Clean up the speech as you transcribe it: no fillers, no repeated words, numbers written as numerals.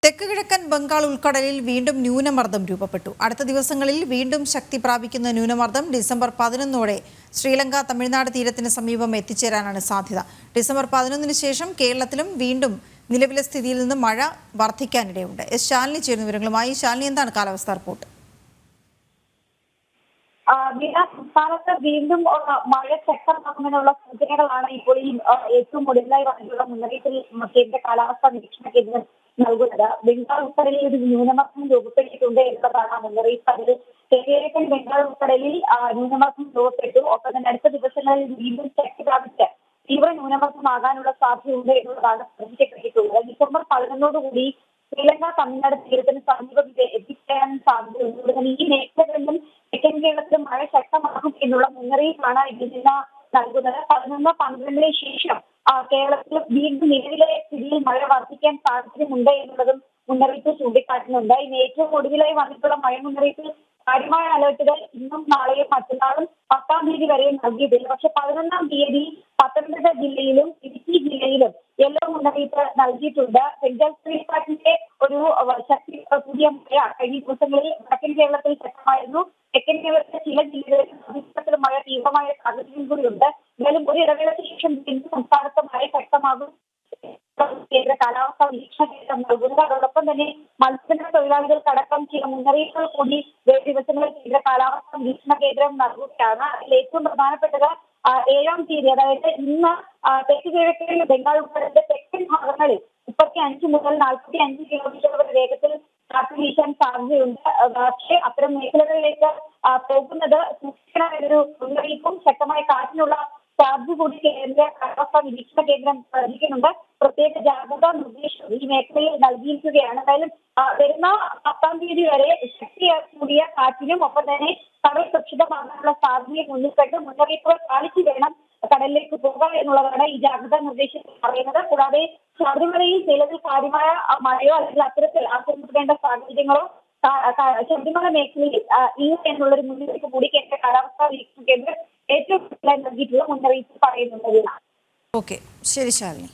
തെക്ക് കിഴക്കൻ ബംഗാൾ ഉൾക്കടലിൽ വീണ്ടും ന്യൂനമർദ്ദം രൂപപ്പെട്ടു. അടുത്ത ദിവസങ്ങളിൽ വീണ്ടും ശക്തി പ്രാപിക്കുന്ന ന്യൂനമർദ്ദം ഡിസംബർ 11 ശ്രീലങ്ക തമിഴ്നാട് തീരത്തിന് സമീപം എത്തിച്ചേരാനാണ് സാധ്യത. ഡിസംബർ 11 ശേഷം കേരളത്തിലും വീണ്ടും നിലവിലെ സ്ഥിതിയിൽ നിന്ന് മഴ വർദ്ധിക്കാനിടയുണ്ട്. എസ് ശാലിനി ചേരുന്ന വിവരങ്ങളുമായി. ശാലിനി, എന്താണ് കാലാവസ്ഥാ റിപ്പോർട്ട്? സംസ്ഥാനത്ത് വീണ്ടും മഴ ശക്തമാകുമെന്നുള്ള സൂചനകളാണ് ഇപ്പോൾ ഈ ഏറ്റവും ഒടുവിലായി വന്നിട്ടുള്ള മുന്നറിയിപ്പിൽ കേന്ദ്ര കാലാവസ്ഥാ നിരീക്ഷണ കേന്ദ്രം നൽകുന്നത്. ബംഗാൾ ഉൾക്കടലിൽ ഒരു ന്യൂനമർദ്ദം രൂപപ്പെട്ടിട്ടുണ്ട് എന്നതാണ് മുന്നറിയിപ്പ്. അതിൽ കിഴക്കൻ ബംഗാൾ ഉൾക്കടലിൽ ന്യൂനമർദ്ദം രൂപപ്പെട്ടു. ഒപ്പം തന്നെ അടുത്ത ദിവസങ്ങളിൽ വീണ്ടും ശക്തി പ്രാപിച്ച് തീവ്ര ന്യൂനമർദ്ദമാകാനുള്ള സാധ്യതയുണ്ട് എന്നുള്ളതാണ് പ്രവചിക്കപ്പെട്ടിട്ടുള്ളത്. ഡിസംബർ 11 ശ്രീലങ്ക തമിഴ്നാട് തീരത്തിന് സമീപം എത്തിച്ചേരാൻ സാധ്യതയുണ്ട്. ഈ മേഖലകളിലും തെക്കൻ കേരളത്തിലും മഴ ശക്തമാകും എന്നുള്ള മുന്നറിയിപ്പാണ് ഇതിൽ നിന്ന് നൽകുന്നത്. 11-12 ശേഷം കേരളത്തിൽ വീണ്ടും നിലവിലെ സ്ഥിതിയിൽ മഴ വർദ്ധിക്കാൻ സാധ്യതയുണ്ട് എന്നുള്ളതും മുന്നറിയിപ്പ് ചൂണ്ടിക്കാട്ടുന്നുണ്ട്. ഇന്ന് ഏറ്റവും ഒടുവിലായി വന്നിട്ടുള്ള മഴ മുന്നറിയിപ്പിൽ കാര്യമായ അലേർട്ടുകൾ ഇന്നും നാളെയും മറ്റന്നാളും 10-ാം തീയതി വരെയും നൽകിയിട്ടില്ല. പക്ഷെ 11-ാം തീയതി പത്തനംതിട്ട ജില്ലയിലും ഇടുക്കി ജില്ലയിലും യെല്ലോ മുന്നറിയിപ്പ് നൽകിയിട്ടുണ്ട്. സെൻട്രൽ ചുഴലിക്കാറ്റിന്റെ ഒരു ശക്തി കൂടിയ മഴ കഴിഞ്ഞ ദിവസങ്ങളിൽ വടക്കൻ കേരളത്തിൽ ശക്തമായിരുന്നു. തെക്കൻ കേരളത്തിലെ ചില ജില്ലകളിൽ സംസ്ഥാനത്തിൽ മഴ തീവ്രമായ സാഹചര്യം കൂടിയുണ്ട്. എന്നാലും ഒരു ഇടവേളയ്ക്ക് ശേഷം വീണ്ടും സംസ്ഥാനത്ത് മഴ ശക്തമാകും കേന്ദ്ര കാലാവസ്ഥാ നിരീക്ഷണ കേന്ദ്രം നൽകുന്നത്. അതോടൊപ്പം തന്നെ മത്സ്യബന്ധന തൊഴിലാളികൾക്കടക്കം ചില മുന്നറിയിപ്പുകൾ കൂടി ദിവസങ്ങളിൽ കേന്ദ്ര കാലാവസ്ഥാ നിരീക്ഷണ കേന്ദ്രം നൽകുകയാണ്. അതിൽ ഏറ്റവും പ്രധാനപ്പെട്ടത് 7-ാം തീയതി, അതായത് ഇന്ന് തെക്ക് കിഴക്കൻ ബംഗാൾ ഉൾക്കടലിന്റെ തെക്കൻ ഭാഗങ്ങളിൽ 35 മുതൽ 45 കിലോമീറ്റർ വരെ വേഗത്തിൽ കാറ്റ് വീശാൻ സാധ്യതയുണ്ട്. പക്ഷേ അത്തരം മേഖലകളിലേക്ക് പോകുന്നത് സൂക്ഷിക്കണമെന്നൊരു മുന്നറിയിപ്പും ശക്തമായ കാറ്റിനുള്ള സാധ്യത കൂടി കേന്ദ്ര കാലാവസ്ഥാ നിരീക്ഷണ കേന്ദ്രം അറിയിക്കുന്നുണ്ട്. പ്രത്യേക ജാഗ്രതാ നിർദ്ദേശം ഈ മേഖലയിൽ നൽകിയിരിക്കുകയാണ്. എന്തായാലും വരുന്ന 10-ാം തീയതി വരെ ശക്തി കൂടിയ കാറ്റിനും ഒപ്പം തന്നെ കടൽ സുരക്ഷിതമാകാനുള്ള സാധ്യതയെ മുന്നിൽ കണ്ട് മുന്നറിയിപ്പുകൾ പാലിച്ചു വേണം കടലിലേക്ക് പോകുക എന്നുള്ളതാണ് ഈ ജാഗ്രതാ നിർദ്ദേശത്തിൽ പറയുന്നത്. കൂടാതെ ശബരിമലയിൽ ചിലതിൽ കാര്യമായ മഴയോ അല്ലെങ്കിൽ അത്തരത്തിൽ ആശങ്കപ്പെടേണ്ട സാഹചര്യങ്ങളോ ശബരിമല മേഖലയിൽ ഇല്ല എന്നുള്ളൊരു മുന്നറിയിപ്പ് കൂടി കേന്ദ്ര കാലാവസ്ഥാ നിരീക്ഷണ കേന്ദ്രം ഏറ്റവും നൽകിയിട്ടുള്ള മുന്നറിയിപ്പ് പറയുന്നുണ്ട്. ഓക്കെ, ശരി ശാലിനി.